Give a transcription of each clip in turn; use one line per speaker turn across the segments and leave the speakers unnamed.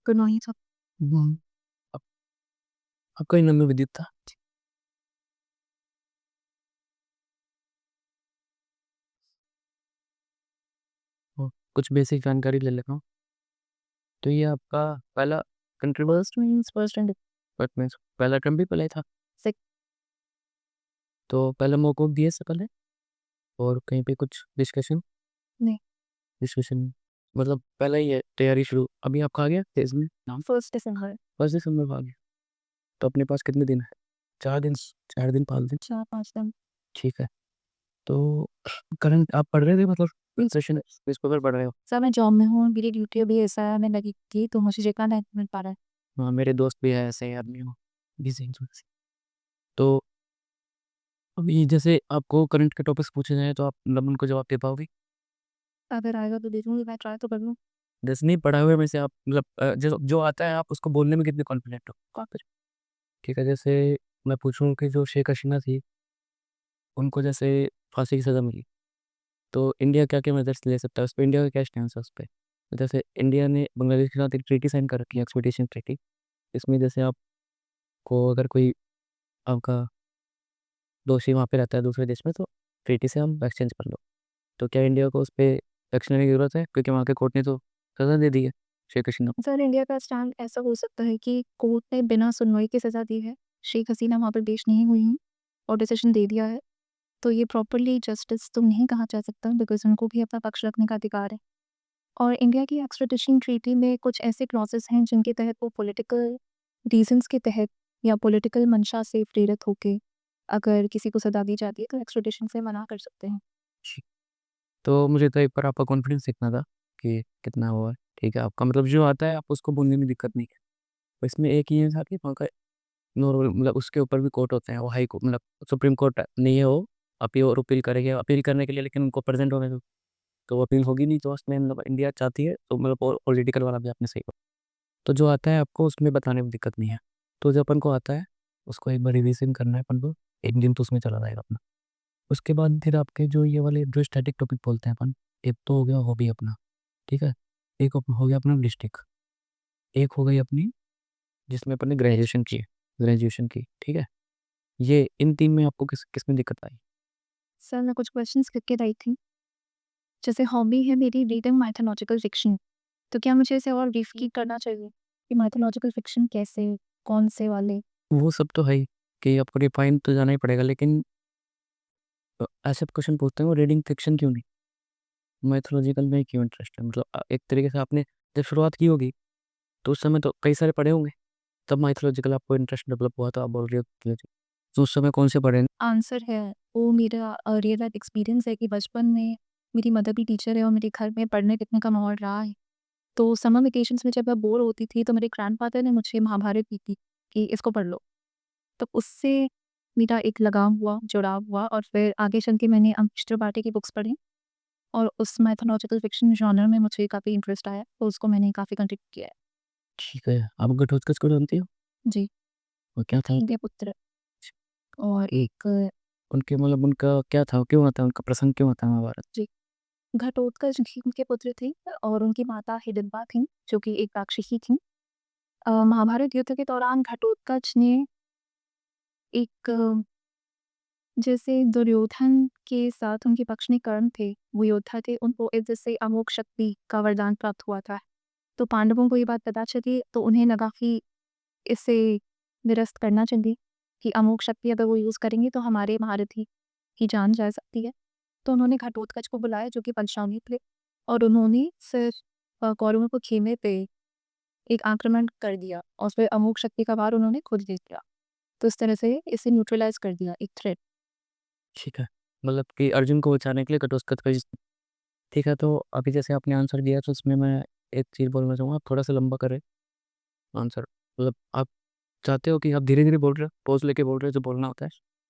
Good morning sir.
हम्म, आप, आपका ही नाम में विदित था। और कुछ बेसिक जानकारी ले लेता हूँ। तो ये आपका पहला country first means first and but means पहला टर्म भी पहला ही था।
सिक
तो पहला मौका दिए से पहले और कहीं पे कुछ डिस्कशन
नहीं,
डिस्कशन मतलब पहला ही है तैयारी शुरू। अभी आपका आ गया तेज में नाम
फर्स्ट दिसंबर।
1 दिसंबर को आ गया। तो अपने पास कितने दिन है? 4 दिन। 4 दिन 5 दिन।
4-5 दिन।
ठीक है। तो करंट आप पढ़ रहे थे मतलब सेशन न्यूज़पेपर पढ़ रहे हो?
सर मैं जॉब में हूँ, मेरी ड्यूटी अभी ऐसा है, मैं लगी थी तो मुझे जितना टाइम मिल पा रहा है।
हाँ मेरे दोस्त भी है ऐसे ही आदमी हो बिजी तो अभी जैसे आपको करंट के टॉपिक्स पूछे जाए तो आप मतलब उनको जवाब दे पाओगे?
अगर आएगा तो दे दूँगी, मैं ट्राई तो कर लूँ।
जैसे नहीं पढ़ा हुए में से आप मतलब जो जो आता है आप उसको बोलने में कितने कॉन्फिडेंट हो? काफी। ठीक है। जैसे मैं पूछूं कि जो शेख हसीना थी उनको जैसे फांसी की सज़ा मिली तो इंडिया क्या क्या मेजर्स ले सकता है उस पर? इंडिया का क्या स्टैंड है उस पर? तो जैसे इंडिया ने बांग्लादेश के साथ एक ट्रीटी साइन कर रखी है, एक्सट्राडिशन ट्रीटी। इसमें जैसे आपको अगर कोई आपका दोषी वहाँ पे रहता है दूसरे देश में तो ट्रीटी से हम एक्सचेंज कर लो। तो क्या इंडिया को उस पर एक्शन लेने की जरूरत है क्योंकि वहाँ के कोर्ट ने तो सज़ा दे दी है शेख हसीना को?
सर इंडिया का स्टैंड ऐसा हो सकता है कि कोर्ट ने बिना सुनवाई की सज़ा दी है, शेख हसीना वहाँ पर पेश नहीं हुई हैं और डिसीजन दे दिया है, तो ये प्रॉपरली जस्टिस तो नहीं कहा जा सकता बिकॉज़ उनको भी अपना पक्ष रखने का अधिकार है। और इंडिया की एक्स्ट्राडिशन ट्रीटी में कुछ ऐसे क्लॉजेस हैं जिनके तहत वो पॉलिटिकल रीजंस के तहत या पॉलिटिकल मंशा से प्रेरित होके अगर किसी को सजा दी जाती है तो एक्स्ट्राडिशन से मना कर सकते हैं।
ठीक। तो मुझे तो एक बार आपका कॉन्फिडेंस देखना था कि कितना हुआ है। ठीक है। आपका मतलब जो आता है आप उसको बोलने में दिक्कत नहीं है। तो इसमें एक ये था कि वहाँ का नॉर्मल मतलब उसके ऊपर भी कोर्ट होते हैं, वो हाई कोर्ट मतलब सुप्रीम कोर्ट नहीं है वो। अपील और अपील करेंगे अपील करने के लिए, लेकिन उनको प्रेजेंट होने दो। तो वो अपील होगी नहीं तो उसमें मतलब इंडिया चाहती है तो मतलब पॉलिटिकल वाला भी आपने सही बोला। तो जो आता है आपको उसमें बताने में दिक्कत नहीं है। तो जो अपन को आता है उसको एक बार रिविजन करना है अपन को। एक दिन तो उसमें चला जाएगा अपना। उसके बाद फिर आपके जो ये वाले जो स्टैटिक टॉपिक बोलते हैं अपन, एक तो हो गया हॉबी अपना। ठीक है। एक हो गया अपना डिस्ट्रिक्ट। एक हो गई अपनी जिसमें अपन ने ग्रेजुएशन की। ठीक है। ये इन तीन में आपको किस में दिक्कत आई?
सर मैं कुछ क्वेश्चंस लिख के आई थी, जैसे हॉबी है मेरी रीडिंग माइथोलॉजिकल फिक्शन, तो क्या मुझे इसे और ब्रीफ की करना चाहिए कि माइथोलॉजिकल फिक्शन कैसे, कौन से वाले?
वो सब तो है ही कि आपको रिफाइन तो जाना ही पड़ेगा, लेकिन ऐसे क्वेश्चन पूछते हैं वो रीडिंग फिक्शन क्यों नहीं, मैथोलॉजिकल में क्यों इंटरेस्ट है? मतलब एक तरीके से आपने जब शुरुआत की होगी तो उस समय तो कई सारे पढ़े होंगे, तब माइथोलॉजिकल आपको इंटरेस्ट डेवलप हुआ तो आप बोल रहे हो mythology। तो उस समय कौन से पढ़े?
आंसर है वो मेरा रियल लाइफ एक्सपीरियंस है कि बचपन में मेरी मदर भी टीचर है और मेरे घर में पढ़ने लिखने का माहौल रहा है। तो समर वेकेशंस में जब मैं बोर होती थी तो मेरे ग्रैंडफादर ने मुझे महाभारत दी थी कि इसको पढ़ लो। तो उससे मेरा एक लगाव हुआ, जुड़ाव हुआ और फिर आगे चल के मैंने अमीश त्रिपाठी की बुक्स पढ़ी और उस माइथोलॉजिकल फिक्शन जॉनर में मुझे काफ़ी इंटरेस्ट आया, तो उसको मैंने काफ़ी कंटिन्यू किया है।
ठीक है। आप घटोत्कच को जानती हो?
जी।
वो क्या था?
इंद्र पुत्र और एक
उनके मतलब उनका क्या था, क्यों आता है, उनका प्रसंग क्यों आता है महाभारत?
जी, घटोत्कच जी उनके पुत्र थे और उनकी माता हिडिंबा थीं, जो कि एक राक्षसी थीं। महाभारत युद्ध के दौरान घटोत्कच ने एक जैसे दुर्योधन के साथ उनके पक्ष में कर्ण थे, वो योद्धा थे, उनको इस जैसे अमोघ शक्ति का वरदान प्राप्त हुआ था। तो पांडवों को ये बात पता चली तो उन्हें लगा कि इसे निरस्त करना चाहिए कि अमोघ शक्ति अगर वो यूज़ करेंगे तो हमारे महारथी की जान जा सकती है। तो उन्होंने घटोत्कच को बुलाया जो कि पंचानन थे और उन्होंने फिर कौरवों को खेमे पे एक आक्रमण कर दिया और फिर अमोघ शक्ति का वार उन्होंने खुद ले लिया। तो इस तरह से इसे न्यूट्रलाइज़ कर दिया, एक थ्रेट।
ठीक है। मतलब कि अर्जुन को बचाने के लिए घटोत्कच का ठीक है। तो अभी जैसे आपने आंसर दिया तो उसमें मैं एक चीज़ बोलना चाहूँगा, आप थोड़ा सा लंबा करें आंसर। मतलब आप चाहते हो कि आप धीरे धीरे बोल रहे हो, पॉज लेके बोल रहे हो जो बोलना होता है,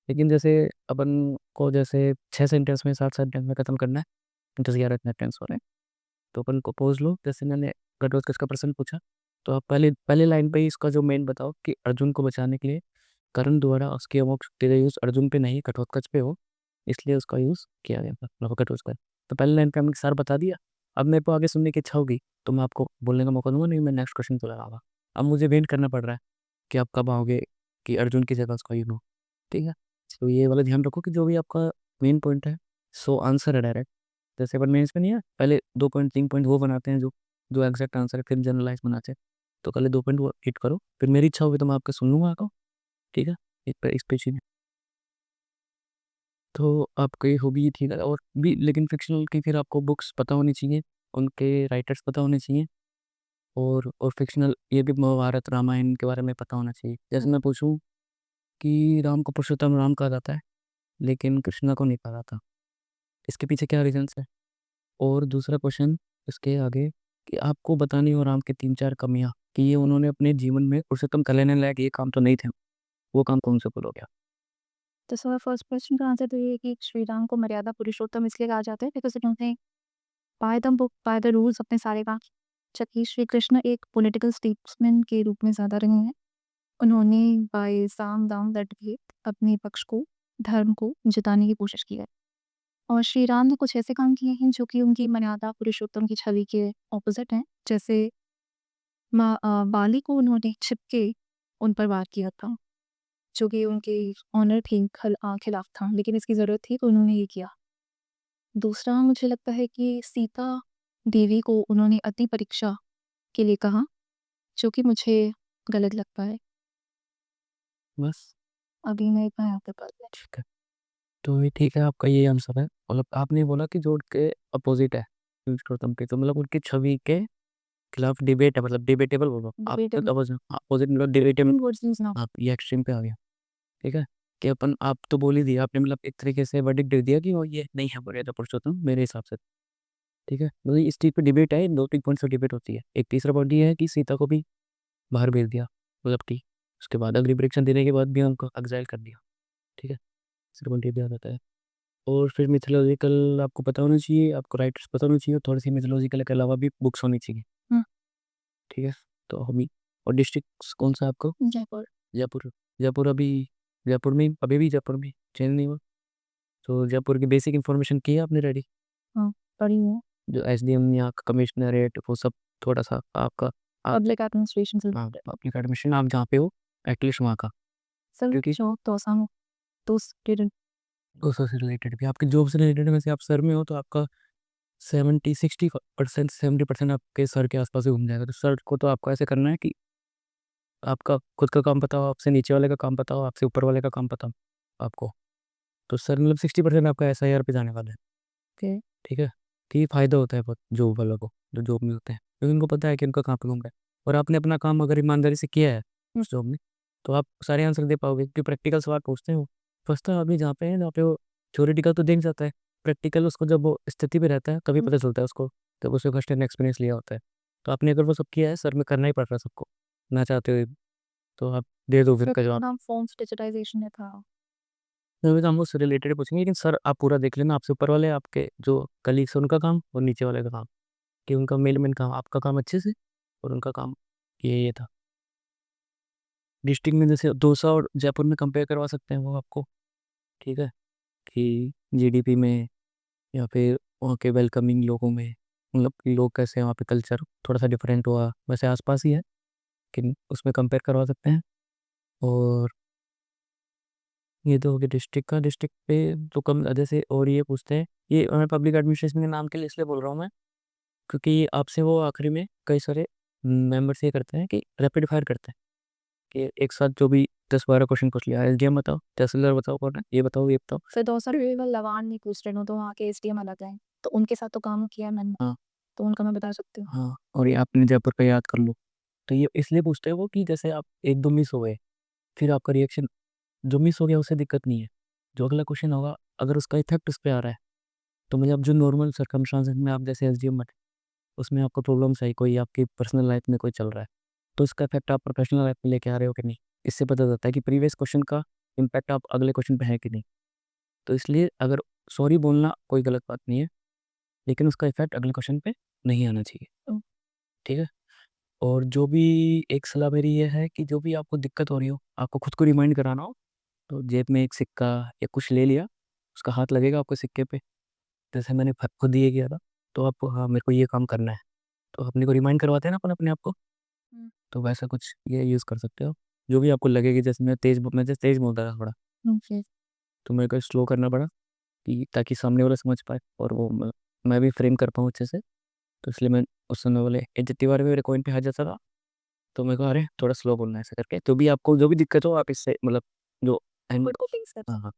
लेकिन जैसे अपन को जैसे 6 सेंटेंस में 7 सेंटेंस में खत्म करना है, 10-11 सेंटेंस हो रहे हैं, तो अपन को पॉज लो। जैसे मैंने घटोत्कच का प्रश्न पूछा तो आप पहले पहले लाइन पे ही इसका जो मेन बताओ कि अर्जुन को बचाने के लिए कर्ण द्वारा उसकी अमोघ शक्ति का यूज अर्जुन पे नहीं घटोत्कच पे हो, इसलिए उसका यूज किया गया था मतलब घटोत्कच। तो पहले लाइन पे हमने सार बता दिया। अब मेरे को आगे सुनने की इच्छा होगी तो मैं आपको बोलने का मौका दूँगा, नहीं मैं नेक्स्ट क्वेश्चन पे लगाऊँगा। अब मुझे वेट करना पड़ रहा है कि आप कब आओगे कि अर्जुन की जगह उसको लो, ठीक है? तो ये वाला ध्यान रखो कि जो भी आपका मेन पॉइंट है, सो आंसर है डायरेक्ट। जैसे अपन मेंस में नहीं है, पहले 2 पॉइंट 3 पॉइंट वो बनाते हैं जो एग्ज़ैक्ट आंसर है, फिर जनरलाइज़ बनाते हैं। तो पहले 2 पॉइंट वो हिट करो, फिर मेरी इच्छा होगी तो मैं आपका सुन लूँगा आगे, ठीक है? इस पे चीज़ें। तो आपकी हॉबी ठीक है, और भी लेकिन फ़िक्शनल की फिर आपको बुक्स पता होनी चाहिए, उनके राइटर्स पता होने चाहिए, और फ़िक्शनल ये भी महाभारत, रामायण के बारे में पता होना चाहिए। जैसे मैं पूछूँ कि राम को पुरुषोत्तम राम कहा जाता है, लेकिन कृष्णा को नहीं कहा जाता। इसके पीछे क्या रीज़न्स है? और दूसरा क्वेश्चन इसके आगे कि आपको बतानी हो राम की 3-4 कमियाँ, कि ये उन्होंने अपने जीवन में पुरुषोत्तम कर लेने लायक ये काम तो नहीं थे, वो काम कौन से बोलोगे आप?
तो सर फर्स्ट क्वेश्चन का आंसर तो ये है कि श्री राम को मर्यादा पुरुषोत्तम इसलिए कहा जाता है बिकॉज़ इन्होंने by the book, by the rules अपने सारे काम, जबकि श्री कृष्ण एक पॉलिटिकल स्टेट्समैन के रूप में ज़्यादा रहे हैं। उन्होंने बाय साम, दाम, दंड भेद अपने पक्ष को, धर्म को जिताने की कोशिश की है। और श्री राम ने कुछ ऐसे काम किए हैं जो कि उनकी मर्यादा पुरुषोत्तम की छवि के ऑपोज़िट हैं। जैसे बाली को उन्होंने छिप के उन पर वार किया था, जो कि उनके ऑनर थी खिलाफ था, लेकिन इसकी ज़रूरत थी तो उन्होंने ये किया। दूसरा मुझे लगता है कि सीता देवी को उन्होंने अग्नि परीक्षा के लिए कहा, जो कि मुझे गलत लगता है।
बस,
अभी मैं इतना यहाँ पे कर रही
ठीक है। तो ये ठीक है, आपका ये आंसर है। मतलब आपने बोला कि जो उनके अपोज़िट है, पुरुषोत्तम के, तो मतलब उनकी छवि के खिलाफ डिबेट है, मतलब डिबेटेबल बोलो। आप
डिबेटेबल
अपोज़िट मतलब डिबेटेबल,
वर्ड्स यूज़ ना
आप ये एक्सट्रीम पे आ गया, ठीक है? कि अपन आप तो बोल ही दिया आपने, मतलब एक तरीके से वर्डिक्ट दे दिया कि वो ये नहीं है मर्यादा पुरुषोत्तम मेरे हिसाब से, ठीक है? मतलब इस चीज़ पे डिबेट है, 2-3 पॉइंट्स पे डिबेट होती है। एक तीसरा पॉइंट ये है कि सीता को भी बाहर भेज दिया, मतलब कि उसके बाद अग्नि परीक्षा देने के बाद भी उनको एक्साइल कर दिया, ठीक है? तीसरा पॉइंट ये भी आ जाता है। और फिर मिथोलॉजिकल आपको पता होना चाहिए, आपको राइटर्स पता होना चाहिए, और थोड़ी-सी मिथोलॉजिकल के अलावा भी बुक्स होनी चाहिए,
हुँ,
ठीक है? तो हॉबी और डिस्ट्रिक्ट्स कौन-सा है आपको?
जयपुर।
जयपुर। जयपुर अभी जयपुर में ही अभी भी जयपुर में चेंज नहीं हुआ? तो जयपुर की बेसिक इन्फॉर्मेशन की है आपने रेडी?
हाँ, पढ़ी हूँ।
जो एसडीएम या कमिश्नरेट वो सब थोड़ा-सा आपका आप
पब्लिक एडमिनिस्ट्रेशन से
हाँ,
रिलेटेड।
पब्लिक एडमिनिस्ट्रेशन आप जहाँ पे हो एटलीस्ट वहाँ का।
सर
क्योंकि
जॉब दौसा में तो स्टूडेंट
उससे से रिलेटेड भी आपकी जॉब से रिलेटेड वैसे आप सर में हो तो आपका 60% 70% आपके सर के आस-पास ही घूम जाएगा। तो सर को तो आपको ऐसे करना है कि आपका खुद का काम पता हो, आपसे नीचे वाले का काम पता हो, आपसे ऊपर वाले का काम पता हो आपको। तो सर मतलब 60% आपका एसआईआर पे जाने वाला है,
के
ठीक है? तो ये फ़ायदा होता है बहुत जॉब वालों को, जो जॉब में होते हैं। क्योंकि उनको पता है कि उनका कहाँ पे घूम रहा है, और आपने अपना काम अगर ईमानदारी से किया है
हुँ,
उस जॉब में, तो आप सारे आंसर दे पाओगे, क्योंकि प्रैक्टिकल सवाल पूछते हैं वो। फँसता आदमी जहाँ पे वो थ्योरेटिकल तो देख जाता है, प्रैक्टिकल उसको जब वो स्थिति पे रहता है तभी
हुँ,
पता चलता है उसको, जब उसने फर्स्ट हैंड एक्सपीरियंस लिया होता है। तो आपने अगर वो सब किया है, सर में करना ही पड़ रहा है सबको, ना चाहते हुए भी, तो आप दे दो फिर
सर
का जवाब।
नाम फॉर्म्स डिजिटाइज़ेशन में था।
नहीं तो हम उससे रिलेटेड पूछेंगे, लेकिन सर आप पूरा देख लेना, आपसे ऊपर वाले आपके जो कलीग्स हैं उनका काम और नीचे वाले का काम, कि उनका मेल-मेल काम, आपका काम अच्छे से और उनका काम ये था। डिस्ट्रिक्ट में जैसे दौसा और जयपुर में कंपेयर करवा सकते हैं वो आपको, ठीक है? कि जीडीपी में या फिर वहाँ के वेलकमिंग लोगों में, मतलब कि लोग कैसे हैं वहाँ पे, कल्चर थोड़ा-सा डिफरेंट हुआ, वैसे आस-पास ही है, लेकिन उसमें कंपेयर करवा सकते हैं। और ये तो हो गया डिस्ट्रिक्ट का, डिस्ट्रिक्ट पे तो कम जैसे, और ये पूछते हैं, ये मैं पब्लिक एडमिनिस्ट्रेशन के नाम के लिए इसलिए बोल रहा हूँ मैं, क्योंकि आपसे वो आखिरी में कई सारे मेंबर्स ये करते हैं कि रैपिड फायर करते हैं, कि एक साथ जो भी 10-12 क्वेश्चन पूछ लिया, एसडीएम बताओ, तहसीलदार बताओ कौन है, ये बताओ।
फिर दौसा रिवर लवान नहीं पूछ रही हूँ, तो वहाँ के एसडीएम अलग हैं, तो उनके साथ तो काम किया है मैंने,
हाँ,
तो उनका मैं बता सकती हूँ।
हाँ, और ये आपने जयपुर का याद कर लो। तो ये इसलिए पूछते हैं वो कि जैसे आप 1-2 मिस हो गए, फिर आपका रिएक्शन जो मिस हो गया उससे दिक्कत नहीं है। जो अगला क्वेश्चन होगा अगर उसका इफ़ेक्ट उस पे आ रहा है, तो मतलब जो नॉर्मल सर्कमस्टांसेस में आप जैसे एसडीएम बने, उसमें आपको प्रॉब्लम्स आई, कोई आपकी पर्सनल लाइफ में कोई चल रहा है, तो इसका इफ़ेक्ट आप प्रोफेशनल लाइफ में लेके आ रहे हो कि नहीं? इससे पता चलता है कि प्रीवियस क्वेश्चन का इम्पैक्ट आप अगले क्वेश्चन पे है कि नहीं। तो इसलिए अगर सॉरी बोलना कोई गलत बात नहीं है, लेकिन उसका इफ़ेक्ट अगले क्वेश्चन पे नहीं आना चाहिए,
तो
ठीक है? और जो भी एक सलाह मेरी ये है कि जो भी आपको दिक्कत हो रही हो, आपको खुद को रिमाइंड कराना हो, तो जेब में एक सिक्का या कुछ ले लिया, उसका हाथ लगेगा आपके सिक्के पे, जैसे मैंने खुद ये किया था, तो आप हाँ, मेरे को ये काम करना है, तो अपने को रिमाइंड करवाते हैं ना अपन अपने आप को,
हुँ,
तो वैसा कुछ ये यूज़ कर सकते हो। जो भी आपको लगे कि जैसे मैं जैसे तेज़ बोलता था थोड़ा,
ओके।
तो मेरे को स्लो करना पड़ा कि ताकि सामने वाला समझ पाए और वो मैं भी फ्रेम कर पाऊँ अच्छे से। तो इसलिए मैं उस समय बोले जितनी बार भी मेरे कॉइन पे हाथ जाता था, तो मेरे को अरे थोड़ा स्लो बोलना है ऐसा करके। तो भी आपको जो भी दिक्कत हो आप इससे मतलब जो एंड
खुद को फ़िक्स कर
हाँ, हाँ।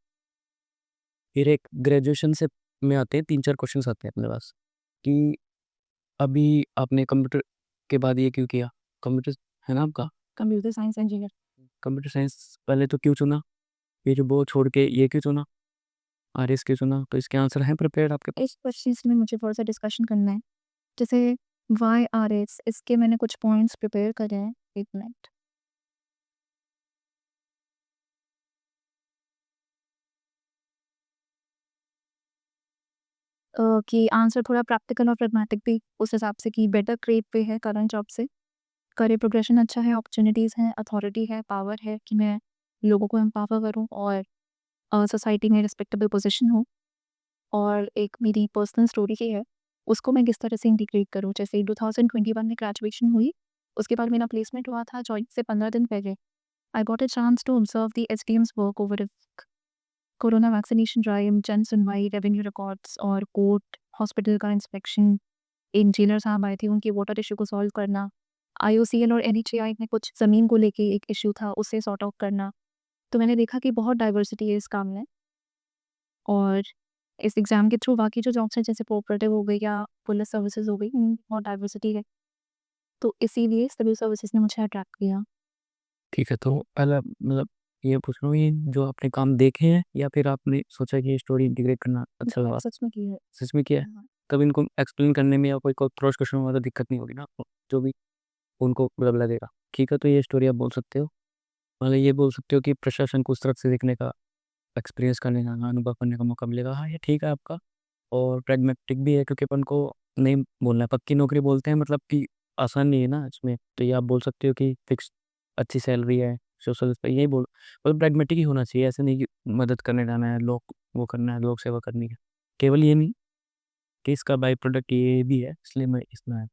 फिर एक ग्रेजुएशन से में आते हैं 3-4 क्वेश्चन्स आते हैं अपने पास कि अभी आपने कंप्यूटर के बाद ये क्यों किया? कंप्यूटर है ना आपका?
Computer science engineer.
Computer science पहले तो क्यों चुना? फिर वो छोड़ के ये क्यों चुना? आरएस क्यों चुना? तो इसके आंसर हैं प्रिपेयर्ड आपके पास?
इस क्वेश्चंस में मुझे थोड़ा-सा डिस्कशन करना है। जैसे व्हाई आरएस इसके मैंने कुछ पॉइंट्स प्रिपेयर करे हैं। 1 मिनट। कि आंसर थोड़ा प्रैक्टिकल और प्रैग्मैटिक भी उस हिसाब से कि बेटर ग्रेड पे है करंट जॉब से। करियर प्रोग्रेशन अच्छा है, अपॉर्च्युनिटीज़ हैं, अथॉरिटी है, पावर है कि मैं लोगों को एम्पावर करूँ और सोसाइटी में रिस्पेक्टेबल पोज़ीशन हो। और एक मेरी पर्सनल स्टोरी ही है, उसको मैं किस तरह से इंटीग्रेट करूँ। जैसे 2021 में ग्रेजुएशन हुई, उसके बाद मेरा प्लेसमेंट हुआ था जॉइन से 15 दिन पहले। I got a chance to observe the SDMs work over a corona vaccination drive, जन सुनवाई, रेवेन्यू रिकॉर्ड्स और कोर्ट, हॉस्पिटल का इंस्पेक्शन। एक जेलर साहब आए थे, उनके वाटर इश्यू को सॉल्व करना। आईओसीएल और एनएचएआई में कुछ ज़मीन को लेके एक इश्यू था, उसे सॉर्ट आउट करना। तो मैंने देखा कि बहुत डाइवर्सिटी है इस काम में और इस एग्ज़ाम के थ्रू बाकी जो जॉब्स हैं जैसे कोऑपरेटिव हो गई या पुलिस सर्विसेज़ हो गई, उनमें बहुत डाइवर्सिटी है। तो इसीलिए सिविल सर्विसेज़ ने मुझे अट्रैक्ट किया।
ठीक है, तो पहला मतलब ये पूछ रहा हूँ ये जो आपने काम देखे हैं या फिर आपने सोचा कि ये स्टोरी इंटीग्रेट करना अच्छा
मैंने
लगा?
सच में की है।
सच में किया है?
हाँ,
तब इनको एक्सप्लेन करने में या कोई क्रॉस क्वेश्चन हुआ तो दिक्कत नहीं होगी ना आपको? जो भी उनको मतलब लगेगा। ठीक है, तो ये स्टोरी आप बोल सकते हो। मतलब ये बोल सकते हो कि प्रशासन को उस तरफ से देखने का, एक्सपीरियंस करने का, अनुभव करने का मौका मिलेगा। हाँ, ये ठीक है आपका और प्रैग्मैटिक भी है क्योंकि अपन को नहीं बोलना है। पक्की नौकरी बोलते हैं मतलब कि आसान नहीं है ना इसमें। तो ये आप बोल सकते हो कि फिक्स अच्छी सैलरी है, सोशल पे यही बोल मतलब प्रैग्मैटिक ही होना चाहिए। ऐसा नहीं कि मदद करने जाना है, लोग वो करना है, लोक सेवा करनी है। केवल ये नहीं कि इसका बाय प्रोडक्ट ये भी है, इसलिए मैं इसमें आया।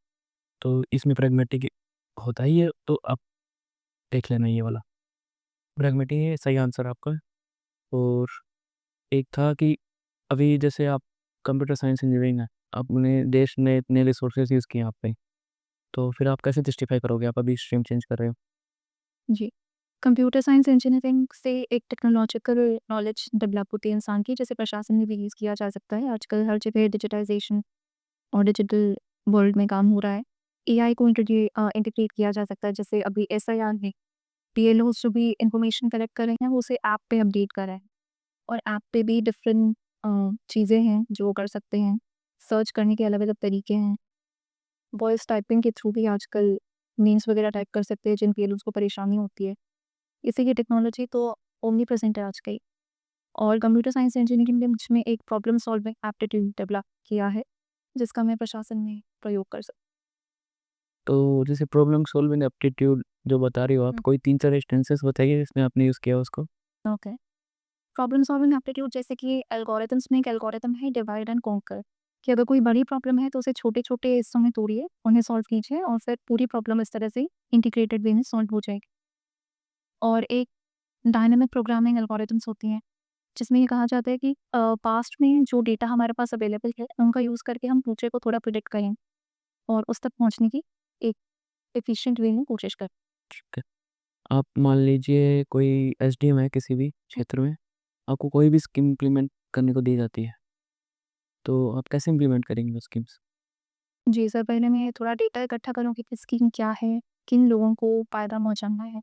तो इसमें प्रैग्मैटिक होता ही है, तो आप देख लेना ये वाला। प्रैग्मैटिक है सही आंसर आपका। और एक था कि अभी जैसे आप कंप्यूटर साइंस इंजीनियरिंग है, अपने देश ने इतने रिसोर्सेज यूज़ किए हैं आप पे, तो फिर आप कैसे जस्टिफाई करोगे आप अभी स्ट्रीम चेंज कर रहे हो?
जी। कंप्यूटर साइंस इंजीनियरिंग से एक टेक्नोलॉजिकल नॉलेज डेवलप होती है इंसान की, जिसे प्रशासन में भी यूज़ किया जा सकता है। आजकल हर जगह डिजिटाइज़ेशन और डिजिटल वर्ल्ड में काम हो रहा है। एआई को इंटीग्रेट किया जा सकता है, जैसे अभी एसआईआर में बीएलओज़ जो भी इन्फॉर्मेशन कलेक्ट कर रहे हैं, वो उसे ऐप पे अपडेट कर रहे हैं और ऐप पे भी डिफरेंट चीज़ें हैं जो वो कर सकते हैं। सर्च करने के अलग-अलग तरीके हैं। वॉइस टाइपिंग के थ्रू भी आजकल मीम्स वगैरह टाइप कर सकते हैं, जिन बीएलओज़ को परेशानी होती है। इसी की टेक्नोलॉजी तो ओमनी प्रेज़ेंट है आज कल। और कंप्यूटर साइंस इंजीनियरिंग ने मुझ में एक प्रॉब्लम सॉल्विंग एप्टीट्यूड डेवलप किया है, जिसका मैं प्रशासन में प्रयोग कर सकती
तो जैसे प्रॉब्लम सॉल्विंग एप्टीट्यूड जो बता रही हो आप,
हूँ।
कोई 3-4 इंस्टेंसेस बताइए जिसमें आपने यूज़ किया हो उसको?
ओके। प्रॉब्लम सॉल्विंग एप्टीट्यूड जैसे कि एल्गोरिथम्स में एक एल्गोरिथम है डिवाइड एंड कॉन्कर, कि अगर कोई बड़ी प्रॉब्लम है तो उसे छोटे-छोटे हिस्सों में तोड़िए, उन्हें सॉल्व कीजिए और फिर पूरी प्रॉब्लम इस तरह से इंटीग्रेटेड वे में सॉल्व हो जाएगी। और एक डायनामिक प्रोग्रामिंग एल्गोरिथम्स होती हैं, जिसमें ये कहा जाता है कि पास्ट में जो डेटा हमारे पास अवेलेबल है, उनका यूज़ करके हम फ्यूचर को थोड़ा प्रेडिक्ट करें और उस तक पहुँचने की एक एफिशिएंट वे में कोशिश करें।
ठीक है। आप मान लीजिए कोई एसडीएम है किसी भी क्षेत्र में, आपको कोई भी स्कीम इम्प्लीमेंट करने को दी जाती है, तो आप कैसे इम्प्लीमेंट करेंगे वो स्कीम्स?
जी सर, पहले मैं थोड़ा डेटा इकट्ठा करूँगी कि स्कीम क्या है, किन लोगों को फ़ायदा पहुँचाना है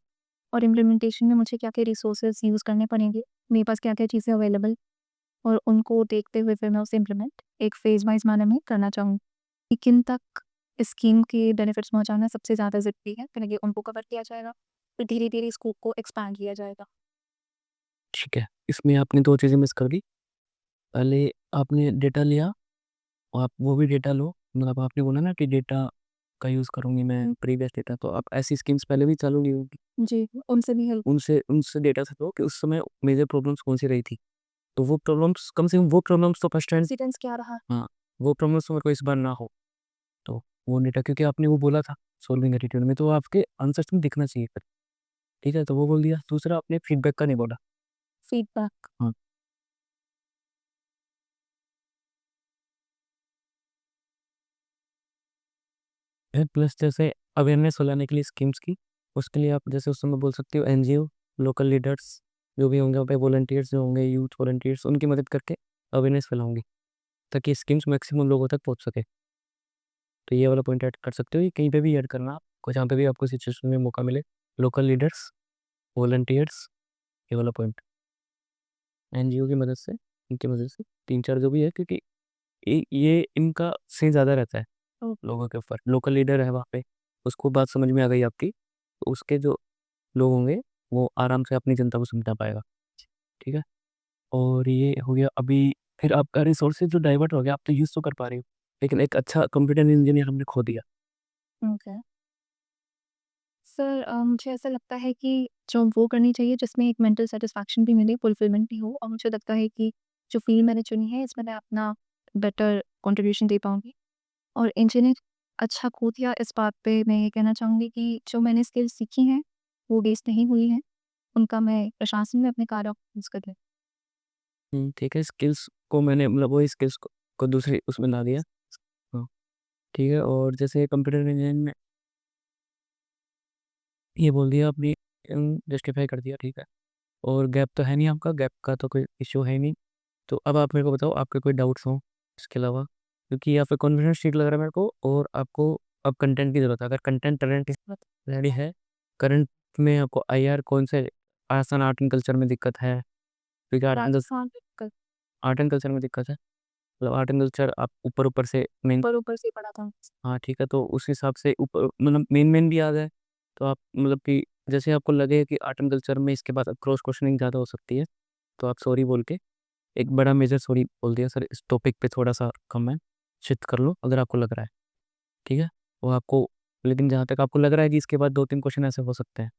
और इम्प्लीमेंटेशन में मुझे क्या-क्या रिसोर्सेज़ यूज़ करने पड़ेंगे, मेरे पास क्या-क्या चीज़ें अवेलेबल और उनको देखते हुए फिर मैं उसे इम्प्लीमेंट एक फ़ेज़ वाइज़ मैनर में करना चाहूँगी कि किन तक इस स्कीम के बेनिफिट्स पहुँचाना सबसे ज़्यादा ज़रूरी है, पहले उनको कवर किया जाएगा, फिर धीरे-धीरे स्कोप को एक्सपैंड किया जाएगा।
ठीक है। इसमें आपने 2 चीज़ें मिस कर दी। पहले आपने डेटा लिया और आप वो भी डेटा लो, मतलब आपने बोला ना कि डेटा का यूज़ करूँगी मैं
हुँ,
प्रीवियस डेटा, तो आप ऐसी स्कीम्स पहले भी चालू की होंगी।
जी, उनसे भी हेल्प
उनसे उनसे डेटा से लो कि उस समय मेजर प्रॉब्लम्स कौन-सी रही थी। तो वो प्रॉब्लम्स कम से कम वो प्रॉब्लम्स तो फर्स्ट हैंड
इंसिडेंस क्या रहा?
हाँ, वो प्रॉब्लम्स तो मेरे को इस बार ना हो। तो वो नहीं था क्योंकि आपने वो बोला था सॉल्विंग एटीट्यूड में, तो वो आपके आंसर्स में दिखना चाहिए फिर। ठीक है, तो वो बोल दिया। दूसरा आपने फीडबैक का नहीं बोला।
फीडबैक।
हाँ। प्लस जैसे अवेयरनेस फैलाने के लिए स्कीम्स की, उसके लिए आप जैसे उस समय बोल सकते हो एनजीओ, लोकल लीडर्स जो भी होंगे वहाँ पे, वॉलंटियर्स जो होंगे, यूथ वॉलंटियर्स, उनकी मदद करके अवेयरनेस फैलाऊंगी ताकि स्कीम्स मैक्सिमम लोगों तक पहुँच सके। तो ये वाला पॉइंट ऐड कर सकते हो, ये कहीं पे भी ऐड करना आप, को जहाँ पे भी आपको सिचुएशन में मौका मिले। लोकल लीडर्स, वॉलंटियर्स, ये वाला पॉइंट, एनजीओ की मदद से, इनकी मदद से, तीन चार जो भी है, क्योंकि ये इनका से ज़्यादा रहता है लोगों के ऊपर। लोकल लीडर है वहाँ पे, उसको बात समझ में आ गई आपकी, तो उसके जो लोग होंगे वो आराम से अपनी जनता को समझा पाएगा। ठीक है, और ये हो गया अभी। फिर आपका रिसोर्सेज जो डाइवर्ट हो गया, आप तो यूज़ तो कर पा रहे हो, लेकिन एक अच्छा कंप्यूटर इंजीनियर हमने खो दिया।
ओके। सर मुझे ऐसा लगता है कि जॉब वो करनी चाहिए जिसमें एक मेंटल सेटिस्फैक्शन भी मिले, फुलफिलमेंट भी हो, और मुझे लगता है कि जो फील्ड मैंने चुनी है इसमें मैं अपना बेटर कंट्रीब्यूशन दे पाऊँगी। और इंजीनियर अच्छा खो दिया, इस बात पे मैं ये कहना चाहूँगी कि जो मैंने स्किल्स सीखी हैं वो वेस्ट नहीं हुई हैं, उनका मैं प्रशासन में अपने कार्य को यूज़ कर रही
ठीक है, स्किल्स को मैंने मतलब वही स्किल्स को दूसरी उसमें ला दिया। हाँ, ठीक है, और जैसे कंप्यूटर इंजीनियरिंग में ये बोल दिया अपनी, जस्टिफाई कर दिया। ठीक है, और गैप तो है नहीं, आपका गैप का तो कोई इश्यू है ही नहीं। तो अब आप मेरे को बताओ आपके कोई डाउट्स हो इसके अलावा, क्योंकि यहाँ पे कॉन्फिडेंस ठीक लग रहा है मेरे को, और आपको अब कंटेंट की ज़रूरत है। अगर कंटेंट टैलेंट रेडी है, करंट में आपको आईआर कौन से, आसान आर्ट एंड कल्चर में दिक्कत है, क्योंकि
हूँ। राजस्थान में
आर्ट एंड कल्चर में दिक्कत है, मतलब आर्ट एंड कल्चर आप ऊपर ऊपर से मेन।
ऊपर-ऊपर से ही पढ़ा था।
हाँ ठीक है, तो उस हिसाब से ऊपर मतलब मेन मेन भी याद है, तो आप मतलब कि जैसे आपको लगे कि आर्ट एंड कल्चर में इसके बाद क्रॉस क्वेश्चनिंग ज़्यादा हो सकती है, तो आप सॉरी बोल के एक बड़ा मेजर सॉरी बोल दिया, सर इस टॉपिक पे थोड़ा सा कम है, शिफ्ट कर लो अगर आपको लग रहा है। ठीक है, वो आपको, लेकिन जहाँ तक आपको लग रहा है कि इसके बाद 2-3 क्वेश्चन ऐसे हो सकते हैं,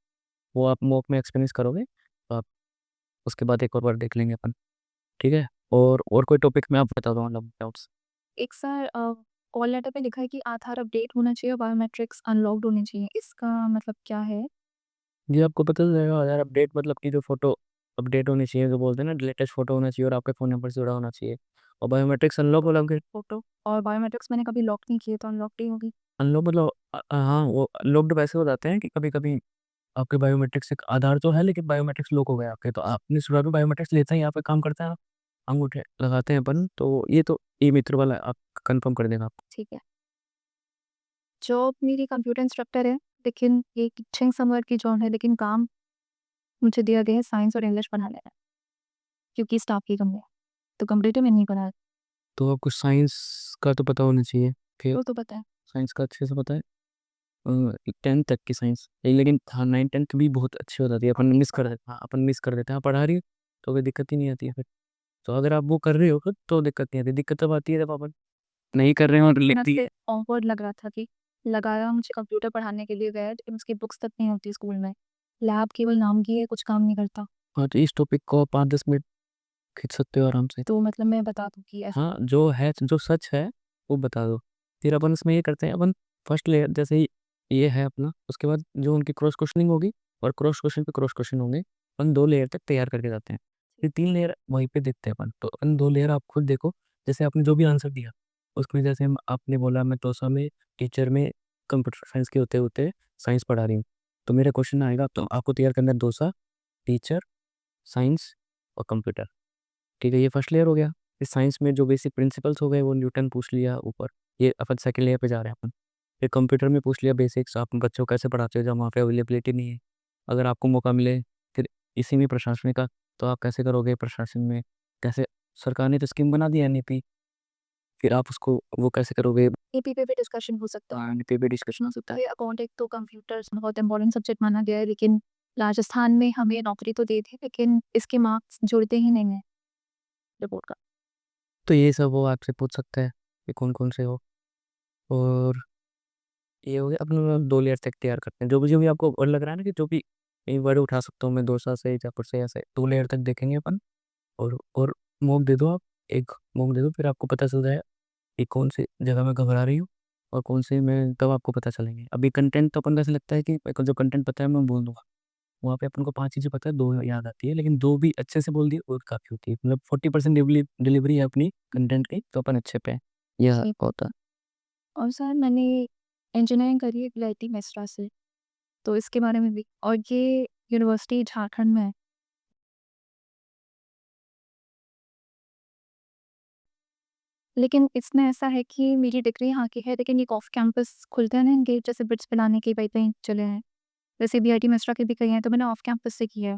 वो आप मॉक में एक्सपीरियंस करोगे, तो आप उसके बाद एक और बार देख लेंगे अपन। ठीक है, और कोई टॉपिक में आप बता दो मतलब डाउट्स।
एक सर कॉल लेटर पे लिखा है कि आधार अपडेट होना चाहिए और बायोमेट्रिक्स अनलॉक्ड होने चाहिए। इसका मतलब क्या है?
जी, आपको पता चल जाएगा यार, अपडेट मतलब कि जो फोटो अपडेट होनी चाहिए, जो बोलते हैं ना लेटेस्ट फोटो होना चाहिए और आपके फ़ोन नंबर से जुड़ा होना चाहिए, और बायोमेट्रिक्स अनलॉक वाला अपडेट।
फ़ोटो और बायोमेट्रिक्स मैंने कभी लॉक नहीं किए तो अनलॉक नहीं होगी।
अनलॉक मतलब हाँ, वो अनलॉक्ड वैसे हो जाते हैं कि कभी कभी आपके बायोमेट्रिक्स, एक आधार तो है लेकिन बायोमेट्रिक्स लॉक हो गए आपके, तो आपने शुरुआत में बायोमेट्रिक्स लेता ही यहाँ पे काम करता है, अंगूठे लगाते हैं अपन, तो ये तो ई मित्र वाला आप कंफर्म कर देगा आपको।
ठीक है। जॉब मेरी कंप्यूटर इंस्ट्रक्टर है, लेकिन ये टीचिंग समर की जॉब है, लेकिन काम मुझे दिया गया है साइंस और इंग्लिश पढ़ाने का, क्योंकि स्टाफ की कमी है। तो कंप्यूटर में नहीं पढ़ा।
तो आपको साइंस का तो पता होना चाहिए, फिर
वो तो पता है।
साइंस का अच्छे से पता है। 10th तक की साइंस, लेकिन हाँ 9th 10th भी बहुत अच्छी हो जाती है, अपन मिस कर देते हैं। हाँ, अपन मिस कर देते हैं। हाँ, पढ़ा रही हो तो कोई दिक्कत ही नहीं आती है फिर। तो अगर आप वो कर रहे हो खुद तो दिक्कत नहीं आती, दिक्कत तब आती है जब अपन नहीं कर रहे हो और लिख दी।
से ऑकवर्ड लग रहा था कि लगाया मुझे कंप्यूटर पढ़ाने के लिए गया, लेकिन उसकी बुक्स तक नहीं होती स्कूल में। लैब केवल नाम की है, कुछ काम नहीं करता।
हाँ, तो इस टॉपिक को 5-10 मिनट खींच सकते हो आराम से।
तो मतलब मैं बता दूँ कि ऐसा
हाँ, जो है जो सच है वो बता दो। फिर अपन इसमें ये करते हैं, अपन फर्स्ट लेयर जैसे ही ये है अपना, उसके बाद जो उनकी क्रॉस क्वेश्चनिंग होगी और क्रॉस क्वेश्चन पे क्रॉस क्वेश्चन होंगे, अपन 2 लेयर तक तैयार करके जाते हैं। फिर 3 लेयर वहीं पे देखते हैं अपन, तो अपन 2 लेयर आप खुद देखो। जैसे आपने जो भी आंसर दिया उसमें, जैसे आपने बोला मैं तोसा में टीचर में कंप्यूटर साइंस के होते होते साइंस पढ़ा रही हूँ, तो मेरा क्वेश्चन आएगा, तो आपको तैयार करना है दोसा, टीचर, साइंस और कंप्यूटर। ठीक है, ये फर्स्ट लेयर हो गया। इस साइंस में जो बेसिक प्रिंसिपल्स हो गए वो न्यूटन पूछ लिया ऊपर, ये अपन सेकंड लेयर पे जा रहे हैं अपन। फिर कंप्यूटर में पूछ लिया बेसिक्स, आप बच्चों को कैसे पढ़ाते हो जब वहाँ पे अवेलेबिलिटी नहीं है, अगर आपको मौका मिले। फिर इसी में प्रशासनिक का, तो आप कैसे करोगे प्रशासन में, कैसे, सरकार ने तो स्कीम बना दी एनईपी, फिर आप उसको वो कैसे करोगे।
एपी पे भी डिस्कशन हो सकता है।
एनईपी पे डिस्कशन हो सकता है।
ये अकाउंटिंग तो कंप्यूटर्स बहुत इंपॉर्टेंट सब्जेक्ट माना गया है, लेकिन राजस्थान में हमें नौकरी तो दे दी, लेकिन इसके मार्क्स जुड़ते ही नहीं है रिपोर्ट का।
तो ये सब वो आपसे पूछ सकता है कि कौन कौन से हो, और ये हो गया अपना 2 लेयर तक तैयार करते हैं। जो भी आपको और लग रहा है ना कि जो भी वर्ड उठा सकता हूँ मैं, दोसा से जयपुर से, ऐसे 2 लेयर तक देखेंगे अपन। और मॉक दे दो आप, एक मॉक दे दो, फिर आपको पता चल जाएगा कि कौन सी जगह में घबरा रही हूँ और कौन से में तब आपको पता चलेंगे। अभी कंटेंट तो अपन को ऐसा लगता है कि मेरे को जो कंटेंट पता है मैं बोल दूँगा। वहाँ पे अपन को 5 चीज़ें पता है, 2 याद आती है, लेकिन 2 भी अच्छे से बोल दिए और काफ़ी होती है। मतलब 40% डिलीवरी है अपनी कंटेंट की, तो अपन अच्छे पे हैं। यह
ठीक।
होता है।
और सर मैंने इंजीनियरिंग करी है IIT मेसरा से, तो इसके बारे में भी, और ये यूनिवर्सिटी झारखंड में है। लेकिन इसमें ऐसा है कि मेरी डिग्री यहाँ की है, लेकिन ये ऑफ कैंपस खुलते हैं ना इनके, जैसे बिट्स पिलाने के पाइपलाइन चले हैं, वैसे BIT मेसरा के भी कई हैं, तो मैंने ऑफ कैंपस से किया है।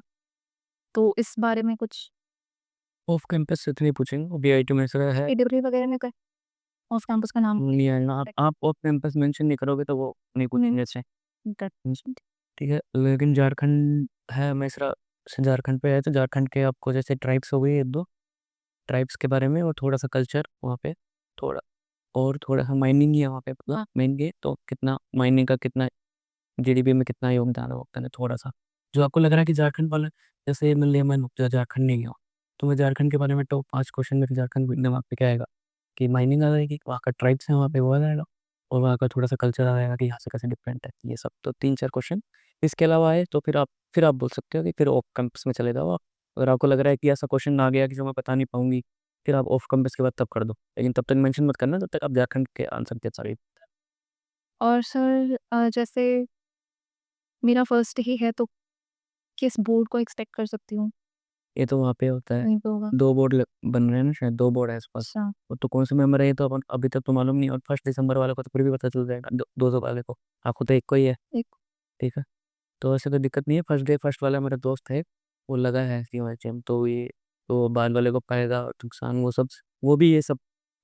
तो इस बारे में कुछ
ऑफ कैंपस से तो नहीं पूछेंगे, वो बीआईटी में से है।
ये डिग्री वगैरह में ऑफ कैंपस का नाम
नहीं है ना, आप ऑफ कैंपस मेंशन नहीं करोगे तो वो नहीं
नहीं
पूछेंगे अच्छे। हुँ,
करते।
ठीक है, लेकिन झारखंड है, मेसरा से झारखंड पे है, तो झारखंड के आपको जैसे ट्राइब्स हो गई 1-2 ट्राइब्स के बारे में, और थोड़ा-सा कल्चर वहाँ पे, थोड़ा और थोड़ा-सा माइनिंग ही है वहाँ पे, मतलब
हाँ।
मेन ये तो कितना माइनिंग का कितना जीडीपी में कितना योगदान है थोड़ा-सा। जो आपको लग रहा है कि झारखंड वाला, जैसे मान लिया मैं झारखंड नहीं गया हूँ, तो मैं झारखंड के बारे में टॉप 5 क्वेश्चन मेरे झारखंड दिमाग पे क्या आएगा कि माइनिंग आ जाएगी, वहाँ का ट्राइब्स है वहाँ पे वो आ जाएगा, और वहाँ का थोड़ा-सा कल्चर आ जाएगा कि यहाँ से कैसे डिफरेंट है, ये सब तो 3-4 क्वेश्चन। इसके अलावा आए तो फिर आप बोल सकते हो कि फिर ऑफ कैंपस में चले जाओ आप। अगर आपको लग रहा है कि ऐसा क्वेश्चन आ गया कि जो मैं बता नहीं पाऊँगी, फिर आप ऑफ कैंपस के बाद तब कर दो। लेकिन तब तक मेंशन मत करना जब तक आप झारखंड के आंसर के सारे।
और सर जैसे मेरा फर्स्ट ही है, तो किस बोर्ड को एक्सपेक्ट कर सकती हूँ?
ये तो वहाँ पे होता है,
वहीं पे होगा।
2 बोर्ड बन रहे हैं ना शायद, 2 बोर्ड है आस-पास।
अच्छा।
वो तो कौन से में है ये तो अपन अभी तक तो मालूम नहीं, और 1 दिसंबर वाले को तो फिर भी पता चल जाएगा, दो 2 वाले को। आपको तो एक को ही है,
एक
ठीक है? तो ऐसे कोई दिक्कत नहीं है, फर्स्ट वाला मेरा दोस्त है, वो लगा है COHM, तो ये तो बाद वाले को पाएगा नुकसान, वो भी ये सब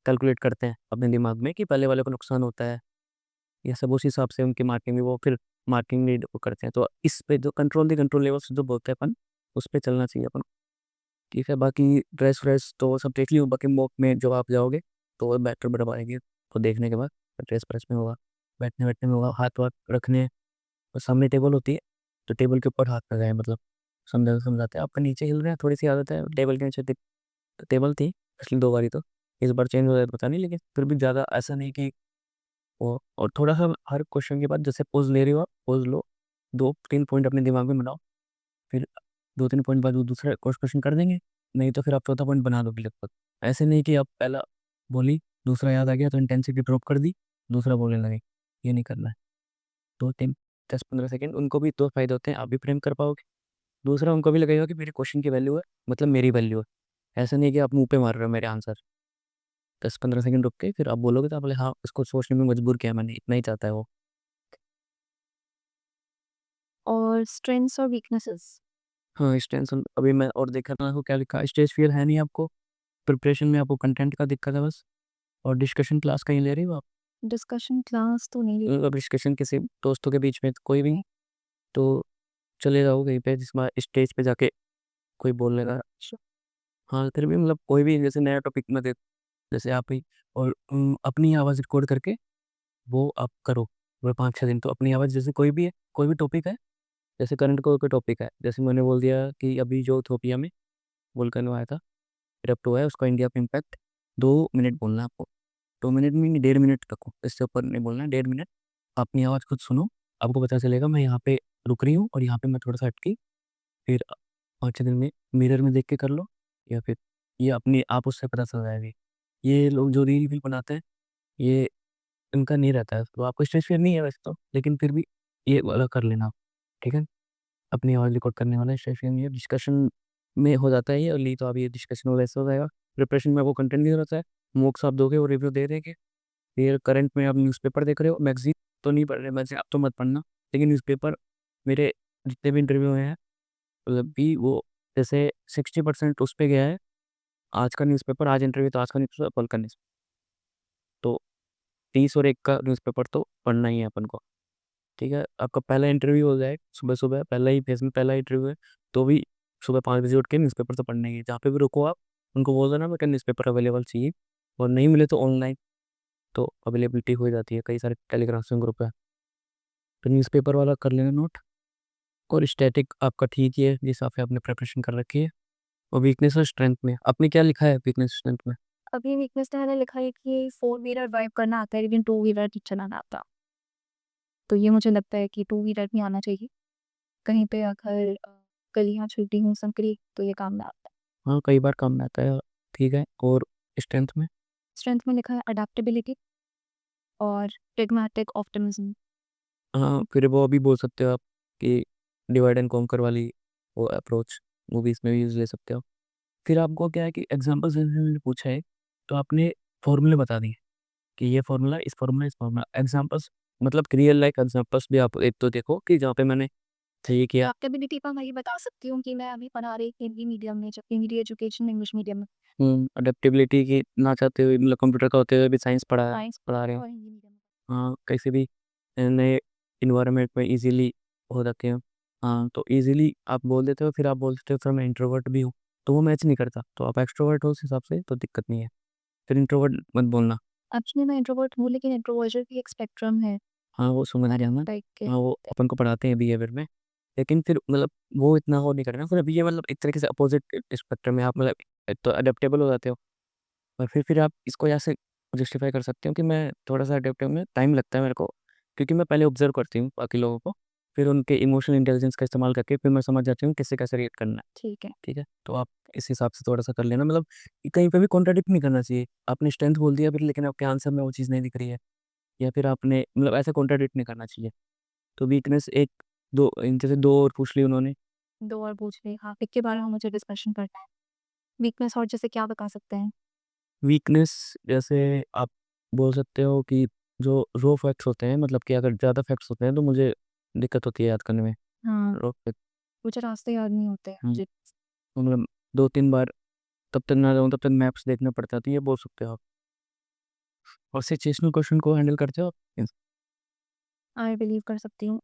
कैलकुलेट करते हैं अपने दिमाग में कि पहले वाले को नुकसान होता है, ये सब उस हिसाब से उनकी मार्किंग भी वो फिर मार्किंग नीड वो करते हैं। तो इस पे जो कंट्रोल लेवल्स जो बोलते हैं अपन, उस पे चलना चाहिए अपन। ठीक है, बाकी ड्रेस व्रेस तो सब देख लियो, बाकी मॉक में जब आप जाओगे तो बेटर बराबर आएगी, तो देखने के बाद ड्रेस व्रेस में होगा, बैठने-वैठने में होगा, हाथ-वाथ रखने, और सामने टेबल होती है, तो टेबल के ऊपर हाथ लगाएँ, मतलब समझाते हैं। आपका नीचे हिल रहा है, थोड़ी-सी आदत है, टेबल के नीचे टेबल थी पिछली 2 बारी तो, इस बार चेंज हो जाए तो पता नहीं, लेकिन फिर भी ज़्यादा ऐसा नहीं कि वो, और थोड़ा-सा हर क्वेश्चन के बाद जैसे पोज़ ले रहे हो आप, पोज़ लो, 2-3 पॉइंट अपने दिमाग में बनाओ, फिर 2-3 पॉइंट बाद वो दूसरा क्वेश्चन कर देंगे, नहीं तो फिर आप चौथा पॉइंट बना दोगे लगभग। ऐसे नहीं कि आप पहला बोली, दूसरा याद आ गया तो इंटेंसिटी ड्रॉप कर दी, दूसरा बोलने लगे, ये नहीं करना है। 2-3 10-15 सेकंड, उनको भी 2 फ़ायदे होते हैं, आप भी फ्रेम कर पाओगे, दूसरा उनको भी लगेगा कि मेरे क्वेश्चन की वैल्यू है, मतलब मेरी वैल्यू है। ऐसा नहीं है कि आप मुँह पे मार रहे हो मेरे आंसर। 10-15 सेकंड रुक के फिर आप बोलोगे तो आप बोले हाँ, इसको सोचने में मजबूर किया मैंने, इतना ही चाहता है वो।
और स्ट्रेंथ्स और वीकनेसेस।
हाँ, इस टेंशन अभी मैं और देखा ना को क्या लिखा है, स्टेज फ़ियर है नहीं आपको, प्रिपरेशन में आपको कंटेंट का दिक्कत है बस, और डिस्कशन क्लास कहीं ले रही हो आप?
डिस्कशन क्लास तो नहीं ली।
अब डिस्कशन किसी दोस्तों के बीच में तो कोई भी नहीं, तो चले जाओ कहीं पे जिसमें स्टेज पे जाके कोई बोल लेगा। हाँ, फिर भी मतलब कोई भी जैसे नया टॉपिक में दे, जैसे आप ही, और अपनी आवाज़ रिकॉर्ड करके वो आप करो, वो 5-6 दिन तो अपनी आवाज़, जैसे कोई भी टॉपिक है, जैसे करंट कोई टॉपिक है, जैसे मैंने बोल दिया कि अभी जो इथियोपिया में वोल्केनो आया था, इरप्ट हुआ है, उसका इंडिया पे इम्पैक्ट, 2 मिनट बोलना है आपको। 2 मिनट में नहीं, 1.5 मिनट रखो, इससे ऊपर नहीं बोलना है, 1.5 मिनट। अपनी आवाज़ खुद सुनो, आपको पता चलेगा मैं यहाँ पे रुक रही हूँ और यहाँ पे मैं थोड़ा-सा अटकी, फिर 5-6 दिन में मिरर में देख के कर लो, या फिर ये अपने आप उससे पता चल जाएगी। ये लोग जो रील-वील बनाते हैं, ये इनका नहीं रहता है, तो आपको स्टेज फ़ियर नहीं है वैसे तो, लेकिन फिर भी ये वाला कर लेना आप, ठीक है? अपनी आवाज़ रिकॉर्ड करने वाला स्टेज फ़ियर नहीं है, डिस्कशन में हो जाता है ये, और नहीं तो अब ये डिस्कशन वाला ऐसा हो जाएगा। प्रिपरेशन में आपको कंटेंट की ज़रूरत है, मॉक्स आप दोगे वो रिव्यू दे देंगे। फिर करंट में आप न्यूज़पेपर देख रहे हो, मैगज़ीन तो नहीं पढ़ रहे, वैसे आप तो मत पढ़ना, लेकिन न्यूज़पेपर मेरे जितने भी इंटरव्यू हुए हैं, मतलब भी वो जैसे 60% उस पे गया है, आज का न्यूज़पेपर, आज इंटरव्यू तो आज का न्यूज़पेपर, कल का न्यूज़, तो 30 और 1 का न्यूज़पेपर तो पढ़ना ही है अपन को, ठीक है? आपका पहला इंटरव्यू हो जाए सुबह-सुबह, पहला ही फेज़ में पहला इंटरव्यू है, तो भी सुबह 5 बजे उठ के न्यूज़पेपर तो पढ़ना ही है। जहाँ पे भी रुको आप, उनको बोल देना बेटा न्यूज़पेपर अवेलेबल चाहिए, और नहीं मिले तो ऑनलाइन तो अवेलेबिलिटी हो जाती है, कई सारे टेलीग्राम से ग्रुप है। तो न्यूज़पेपर वाला कर लेना नोट, और स्टैटिक आपका ठीक ही है, जिस हिसाब से आपने प्रिपरेशन कर रखी है। और वीकनेस और स्ट्रेंथ में आपने क्या लिखा है वीकनेस स्ट्रेंथ में?
अभी वीकनेस में मैंने लिखा है कि 4 व्हीलर ड्राइव करना आता है लेकिन 2 व्हीलर नहीं चलाना आता। तो ये मुझे लगता है कि 2 व्हीलर भी आना चाहिए। कहीं पे अगर गलियाँ छोटी हों संकरी तो ये काम में आता है।
हाँ, कई बार काम में आता है, ठीक है। और स्ट्रेंथ में?
स्ट्रेंथ में लिखा है अडैप्टेबिलिटी और प्रैग्मैटिक ऑप्टिमिज्म।
हाँ, फिर वो भी बोल सकते हो आप कि डिवाइड एंड कॉन्कर वाली वो अप्रोच मूवीज़ में भी यूज़ ले सकते हो। फिर आपको क्या है कि एग्ज़ाम्पल्स जैसे मैंने पूछा है, तो आपने फ़ॉर्मूले बता दिए कि ये फ़ॉर्मूला, इस फ़ॉर्मूला, इस फ़ॉर्मूला। एग्ज़ाम्पल्स मतलब रियल लाइफ़ एग्ज़ाम्पल्स भी आप एक तो देखो कि जहाँ पे मैंने सही किया।
अडैप्टेबिलिटी का मैं ये बता सकती हूँ कि मैं अभी पढ़ा रही हिंदी मीडियम में जबकि मेरी एजुकेशन इंग्लिश मीडियम में।
अडैप्टेबिलिटी की ना चाहते हुए मतलब कंप्यूटर का होते हुए भी साइंस
साइंस
पढ़ा रहे हो।
और हिंदी मीडियम में।
हाँ, कैसे भी नए एनवायरनमेंट में ईज़िली हो जाते हैं। हाँ, तो ईज़िली आप बोल देते हो, फिर आप बोल देते हो सर मैं इंट्रोवर्ट भी हूँ, तो वो मैच नहीं करता। तो आप एक्सट्रोवर्ट हो उस हिसाब से तो दिक्कत नहीं है। फिर इंट्रोवर्ट मत बोलना।
एक्चुअली मैं इंट्रोवर्ट हूँ लेकिन इंट्रोवर्जन भी एक स्पेक्ट्रम है
हाँ, वो समझ आ रहा मैं।
टाइप के।
हाँ, वो अपन को पढ़ाते हैं बिहेवियर में। लेकिन फिर मतलब वो इतना वो नहीं करना। फिर अभी ये मतलब एक तरीके से अपोज़िट स्पेक्ट्रम है। आप मतलब एक तो अडैप्टेबल हो जाते हो और फिर आप इसको ऐसे जस्टिफ़ाई कर सकते हो कि मैं थोड़ा-सा अडैप्टिव में टाइम लगता है मेरे को, क्योंकि मैं पहले ऑब्ज़र्व करती हूँ बाकी लोगों को, फिर उनके इमोशनल इंटेलिजेंस का इस्तेमाल करके फिर मैं समझ जाती हूँ किससे कैसे रिएक्ट करना है,
ठीक है।
ठीक है? तो आप इस हिसाब से थोड़ा-सा कर लेना, मतलब कहीं पे भी कॉन्ट्राडिक्ट नहीं करना चाहिए। आपने स्ट्रेंथ बोल दिया फिर लेकिन आपके आंसर में वो चीज़ नहीं दिख रही है, या फिर आपने मतलब ऐसे कॉन्ट्राडिक्ट नहीं करना चाहिए। तो वीकनेस 1, 2 इन जैसे 2 और पूछ ली उन्होंने।
2 और पूछ लें, हाँ, एक के बारे में मुझे डिस्कशन करना है। वीकनेस और जैसे क्या बता सकते हैं?
वीकनेस जैसे आप बोल सकते हो कि जो रॉ फैक्ट्स होते हैं, मतलब कि अगर ज़्यादा फैक्ट्स होते हैं तो मुझे दिक्कत होती है याद करने में।
हाँ,
रॉ फैक्ट
मुझे रास्ते याद नहीं होते हैं।
हुँ,
जी।
मतलब 2-3 बार तब तक ना जाऊँ तब तक मैप्स देखना पड़ता है, तो ये बोल सकते हो आप। और सिचुएशनल क्वेश्चन को हैंडल करते हो आप?
आई बिलीव कर सकती हूँ।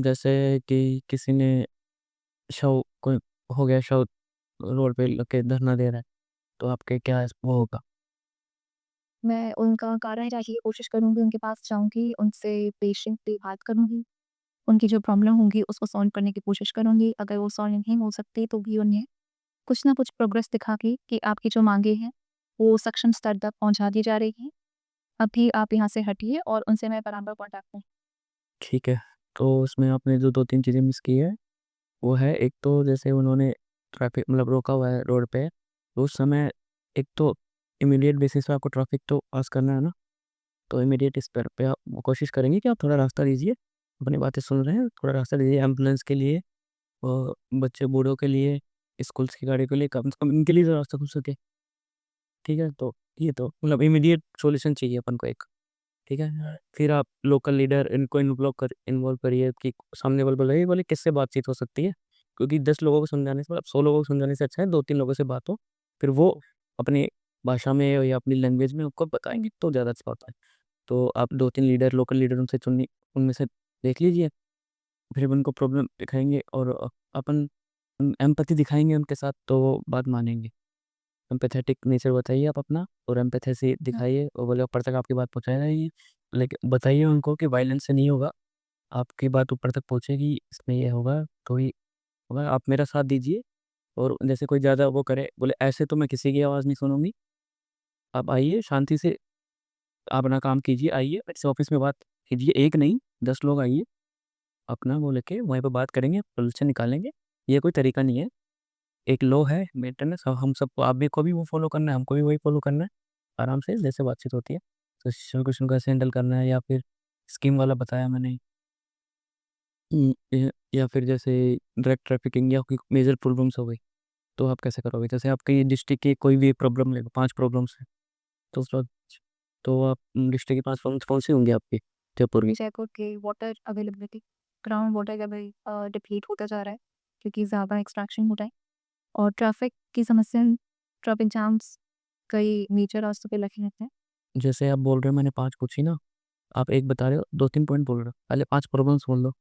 जैसे कि किसी ने शव कोई हो गया, शव रोड पे लग के धरना दे रहा है, तो आपके क्या वो होगा?
मैं उनका कारण जानने की कोशिश करूँगी, उनके पास जाऊँगी, उनसे पेशेंटली बात करूँगी, उनकी जो प्रॉब्लम होगी उसको सॉल्व करने की कोशिश करूँगी। अगर वो सॉल्व नहीं हो सकती तो भी उन्हें कुछ ना कुछ प्रोग्रेस दिखा के कि आपकी जो माँगे हैं, वो सक्षम स्तर तक पहुँचा दी जा रही हैं। अभी आप यहाँ से हटिए और उनसे मैं बराबर कॉन्टैक्ट में।
ठीक है, तो इसमें आपने जो 2-3 चीज़ें मिस की है, वो है एक तो जैसे उन्होंने ट्रैफ़िक मतलब रोका हुआ है रोड पे, तो उस समय एक तो इमीडिएट बेसिस पे आपको ट्रैफ़िक तो पास करना है ना, तो इमीडिएट इस पर पे आप कोशिश करेंगे कि आप थोड़ा रास्ता दीजिए। अपनी बातें सुन रहे हैं, थोड़ा रास्ता दीजिए एम्बुलेंस के लिए और बच्चे बूढ़ों के लिए, स्कूल्स की गाड़ी के लिए, कम से कम इनके लिए तो रास्ता खुल सके, ठीक है? तो ये तो मतलब इमीडिएट सॉल्यूशन चाहिए अपन को एक, ठीक है? फिर आप लोकल लीडर इनको इन्वॉल्व करिए कि सामने वाला बोले, "ये बोले किससे बातचीत हो सकती है?" क्योंकि 10 लोगों को समझाने से मतलब 100 लोगों को समझाने से अच्छा है 2-3 लोगों से बात हो, फिर वो अपनी भाषा में या अपनी लैंग्वेज में आपको बताएँगे तो ज़्यादा अच्छा होता है। तो आप 2-3 लीडर, लोकल लीडर उनसे चुनिए, उनमें से देख लीजिए, फिर उनको प्रॉब्लम दिखाएँगे और अपन एम्पैथी दिखाएँगे उनके साथ तो वो बात मानेंगे। एम्पैथेटिक नेचर बताइए आप अपना और एम्पैथी
हुँ,
दिखाइए और बोले ऊपर तक आपकी बात पहुँचाएगा ये। लेकिन बताइए उनको कि वायलेंस से नहीं होगा, आपकी बात ऊपर तक पहुँचेगी, इसमें ये होगा, तो ही होगा। आप मेरा साथ दीजिए और जैसे कोई ज़्यादा वो करे, बोले ऐसे तो मैं किसी की आवाज़ नहीं सुनूँगी, आप आइए शांति से अपना काम कीजिए, आइए मेरे से ऑफ़िस में बात कीजिए, 1 नहीं 10 लोग आइए, अपना वो लेके वहीं पे बात करेंगे, सॉल्यूशन निकालेंगे। ये कोई तरीका नहीं है, एक लॉ है मेंटेनेंस, हम सबको आप भी को भी वो फ़ॉलो करना है, हमको भी वही फ़ॉलो करना है, आराम से जैसे बातचीत होती है। तो सिचुएशन को कैसे हैंडल करना है या फिर स्कीम वाला बताया मैंने। या फिर जैसे ड्रग ट्रैफिकिंग या कोई मेजर प्रॉब्लम्स हो गई, तो आप कैसे करोगे? जैसे आपकी डिस्ट्रिक्ट की कोई भी प्रॉब्लम ले लो, 5 प्रॉब्लम्स हैं, तो उस वक़्त तो आप डिस्ट्रिक्ट की 5 प्रॉब्लम्स कौन-सी होंगी आपकी जयपुर की?
जयपुर के water availability, ground water level deplete होता जा रहा है क्योंकि ज़्यादा एक्सट्रैक्शन हो रहा है और ट्रैफिक की समस्या, ट्रैफिक जाम्स कई मेजर रास्तों पे लगे रहते हैं।
जैसे आप बोल रहे हो मैंने 5 पूछी ना, आप 1 बता रहे हो, 2-3 पॉइंट बोल रहे हो, पहले 5 प्रॉब्लम्स बोल दो,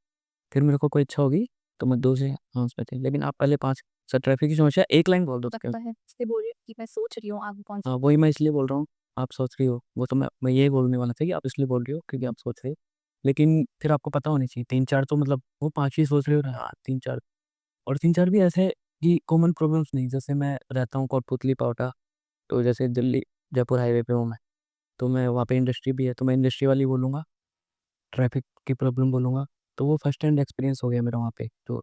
फिर मेरे को कोई इच्छा होगी तो मैं 2 से हाँ, उसमें थे, लेकिन आप पहले 5 सर ट्रैफिक की समस्या 1 लाइन बोल दो उसके।
लगता है इसलिए बोल रही हूँ कि मैं सोच रही हूँ आगे कौन सी।
हाँ, वही मैं इसलिए बोल रहा हूँ, आप सोच रही हो, वो तो मैं यही बोलने वाला था कि आप इसलिए बोल रही हो क्योंकि आप सोच रहे हो। लेकिन फिर आपको पता होनी चाहिए 3-4 तो मतलब वो 5 ही सोच रहे हो ना, हाँ, 3-4 और 3-4 भी ऐसे कि कॉमन प्रॉब्लम्स नहीं, जैसे मैं रहता हूँ कोटपुतली, पाओटा, तो जैसे दिल्ली जयपुर हाईवे पे हूँ मैं, तो मैं वहाँ पे इंडस्ट्री भी है, तो मैं इंडस्ट्री वाली बोलूँगा, ट्रैफिक की प्रॉब्लम बोलूँगा। तो वो फर्स्ट हैंड एक्सपीरियंस हो गया मेरा वहाँ पे। तो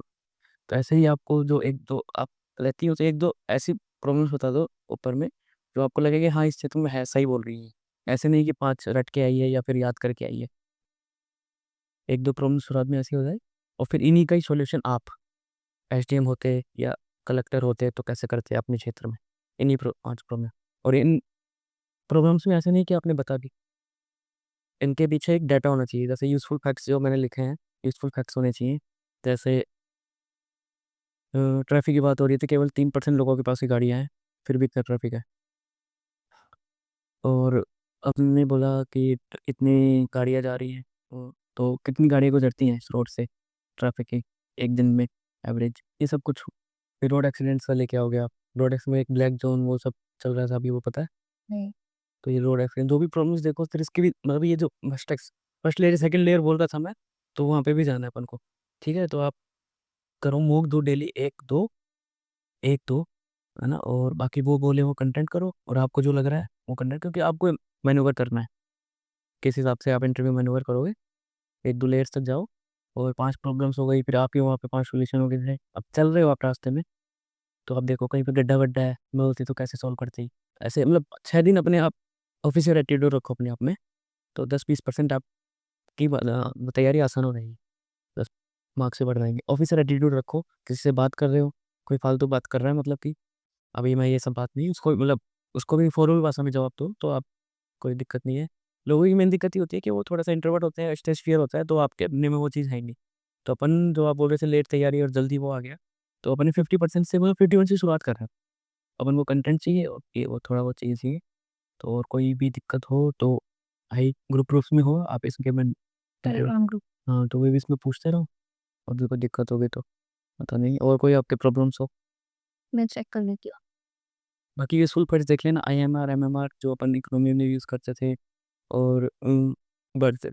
ऐसे ही आपको जो 1-2 आप रहती हो, तो 1-2 ऐसी प्रॉब्लम्स बता दो ऊपर में, जो आपको लगे कि हाँ, इस क्षेत्र में है, सही बोल रही है। ऐसे नहीं कि 5 रट के आई है या फिर याद करके आई है। 1-2 प्रॉब्लम शुरुआत में ऐसी हो जाए, और फिर इन्हीं का ही सॉल्यूशन आप एसडीएम होते या कलेक्टर होते तो कैसे करते अपने क्षेत्र में, इन्हीं 5 प्रॉब्लम। और इन प्रॉब्लम्स में ऐसे नहीं कि आपने बता दी, इनके पीछे एक डाटा होना चाहिए। जैसे यूज़फुल फैक्ट्स जो मैंने लिखे हैं, यूज़फुल फैक्ट्स होने चाहिए। जैसे ट्रैफिक की बात हो रही थी, केवल 3% लोगों के पास ही गाड़ियाँ हैं, फिर भी इतना ट्रैफिक है। और आपने बोला कि इतनी गाड़ियाँ जा रही हैं, तो कितनी गाड़ियाँ गुजरती हैं इस रोड से, ट्रैफिक की, एक दिन में एवरेज, ये सब कुछ। फिर रोड एक्सीडेंट्स का लेके आओगे आप, रोड एक्सीडेंट में एक ब्लैक जोन वो सब चल रहा था अभी, वो पता है?
नहीं।
तो ये रोड एक्सीडेंट जो भी प्रॉब्लम्स देखो, फिर इसकी भी मतलब ये जो फर्स्ट लेयर सेकंड लेयर बोल रहा था मैं, तो वहाँ पे भी जाना है अपन को। ठीक है, तो आप करो मूव 2 डेली, 1-2 है ना, और बाकी वो बोले वो कंटेंट करो, और आपको जो लग रहा है वो कंटेंट, क्योंकि आपको मैन्यूवर करना है, किस हिसाब से आप इंटरव्यू मैन्यूवर करोगे। 1-2 लेयर्स तक जाओ, और 5 प्रॉब्लम्स हो गई, फिर आपके वहाँ पे 5 सॉल्यूशन हो गए थे। अब चल रहे हो आप रास्ते में, तो आप देखो कहीं पे गड्ढा-वड्ढा है, मैं बोलती तो कैसे सॉल्व करती। ऐसे मतलब 6 दिन अपने आप ऑफिशियल एटीट्यूड रखो अपने आप में, तो 10-20% आपकी तैयारी आसान हो जाएगी, 10 मार्क्स से बढ़ जाएँगे। ऑफिसर एटीट्यूड रखो, किसी से बात कर रहे हो, कोई फालतू बात कर रहा है, मतलब कि अभी मैं ये सब बात नहीं, उसको मतलब उसको भी फॉर्मल भाषा में जवाब दो, तो आप कोई दिक्कत नहीं है। लोगों की मेन दिक्कत ये होती है कि वो थोड़ा-सा इंट्रोवर्ट होते हैं, स्टेज फ़ियर होता है, तो आपके अपने में वो चीज़ है ही नहीं। तो अपन जो आप बोल रहे थे लेट तैयारी और जल्दी वो आ गया, तो अपन ने 50% से मतलब 51 से शुरुआत कर रहे हैं। अपन को कंटेंट चाहिए, और ये वो थोड़ा बहुत चीज़ चाहिए। तो और कोई भी दिक्कत हो तो भाई ग्रुप्स में हो आप, इसके मैं
टेलीग्राम ग्रुप।
हाँ, तो वो भी इसमें पूछते रहो, और भी कोई दिक्कत होगी तो पता नहीं, और कोई आपके प्रॉब्लम्स हो।
मैं चेक कर लेती हूँ।
बाकी ये फुल फर्ज देख लेना, आईएमआर, एमएमआर जो अपन इकोनॉमी में यूज़ करते थे, और बर्थ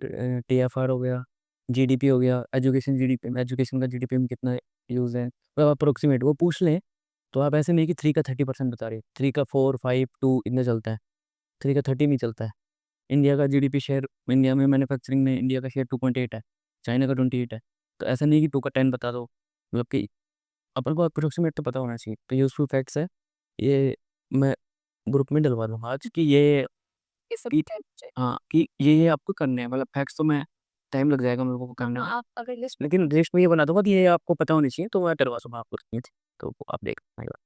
टीएफआर हो गया, जीडीपी हो गया, एजुकेशन जीडीपी, एजुकेशन का जीडीपी में कितना यूज़ है, मतलब अप्रोक्सीमेट वो पूछ लें। तो आप ऐसे नहीं कि 3 का 30% बता रहे, 3 का 4, 5, 2 इतना चलता है, 3 का 30 नहीं चलता है। इंडिया का जीडीपी शेयर, इंडिया में मैन्युफैक्चरिंग में इंडिया का शेयर 2.8 है, चाइना का 28 है। तो ऐसा नहीं कि 2 का 10 बता दो, मतलब कि अपन को अप्रोक्सीमेट तो पता होना चाहिए। तो यूज़फुल फैक्ट्स है, ये मैं ग्रुप में डलवा दूँगा आज कि
ये सब
कि
टाइप चाहिए।
हाँ, कि ये आपको करने हैं, मतलब फैक्ट्स तो मैं टाइम लग जाएगा मेरे को
हाँ,
करने
हाँ,
में।
आप अगर लिस्ट
लेकिन लिस्ट में ये बना दूँगा कि ये आपको पता होनी चाहिए, तो मैं डलवा दूँगा आपको ये चीज़, तो वो आप देख लेना एक बार।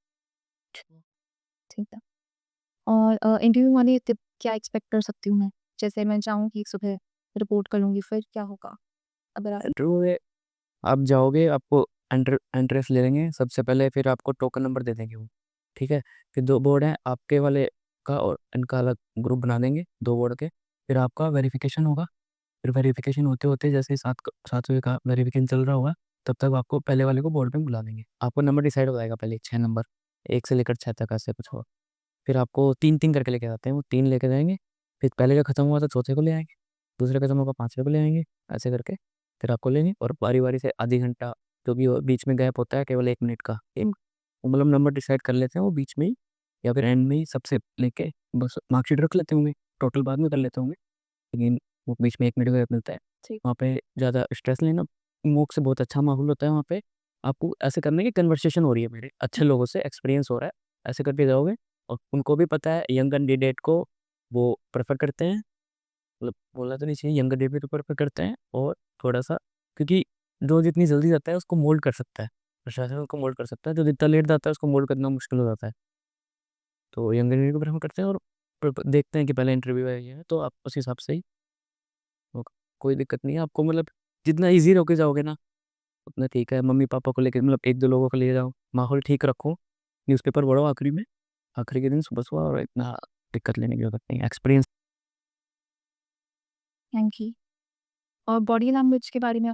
ठीक है। और इंटरव्यू वाली टिप क्या एक्सपेक्ट कर सकती हूँ मैं? जैसे मैं जाऊँगी सुबह, रिपोर्ट कर लूँगी, फिर क्या होगा? अगर आप
इंटरव्यू में आप जाओगे, आपको एंट्रेंस ले लेंगे सबसे पहले, फिर आपको टोकन नंबर दे देंगे वो, ठीक है? फिर 2 बोर्ड हैं, आपके वाले का और इनका अलग ग्रुप बना देंगे 2 बोर्ड के। फिर आपका वेरिफ़िकेशन होगा, फिर वेरिफ़िकेशन होते-होते जैसे ही 7वें का वेरिफ़िकेशन चल रहा होगा, तब तक आपको पहले वाले को बोर्ड पे बुला देंगे। आपको नंबर डिसाइड हो जाएगा पहले 6 नंबर, 1 से लेकर 6 तक ऐसे कुछ होगा। फिर आपको 3-3 करके लेके जाते हैं, वो 3 लेके जाएँगे, फिर पहले का खत्म हुआ तो चौथे को ले आएँगे, दूसरे खत्म होगा 5वें को ले आएँगे, ऐसे करके फिर आपको लेंगे, और बारी-बारी से आधी घंटा जो भी हो बीच में गैप होता है केवल 1 मिनट का, एक वो मतलब नंबर डिसाइड कर लेते हैं वो बीच में ही, या फिर एंड में ही सबसे लेके बस मार्कशीट रख लेते होंगे, टोटल बाद में कर लेते होंगे, लेकिन वो बीच में 1 मिनट का गैप मिलता है।
ठीक।
वहाँ पे ज़्यादा स्ट्रेस लेना, मूक से बहुत अच्छा माहौल होता है वहाँ पे। आपको ऐसे करना है कि कन्वर्सेशन हो रही है मेरे अच्छे लोगों से, एक्सपीरियंस हो रहा है, ऐसे करके जाओगे, और उनको भी पता है यंग कैंडिडेट को वो प्रेफ़र करते हैं, मतलब बोलना तो नहीं चाहिए, यंग कैंडिडेट भी प्रेफ़र करते हैं, और थोड़ा-सा क्योंकि जो जितनी जल्दी जाता है उसको मोल्ड कर सकता है, प्रशासन उसको मोल्ड कर सकता है, जो जितना लेट जाता है उसको मोल्ड करना मुश्किल हो जाता है। तो यंग कैंडिडेट को प्रेफ़र करते हैं, और देखते हैं कि पहले इंटरव्यू है ये है, तो आप उस हिसाब से ही होगा, कोई दिक्कत नहीं है आपको, मतलब जितना ईज़ी होके जाओगे ना, उतना ठीक है। मम्मी-पापा को लेके मतलब 1-2 लोगों को ले जाओ, माहौल ठीक रखो, न्यूज़पेपर पढ़ो आखिरी में, आखिरी के दिन सुबह-सुबह, और इतना दिक्कत लेने की ज़रूरत नहीं है। Experience
thank you. और बॉडी लैंग्वेज के बारे में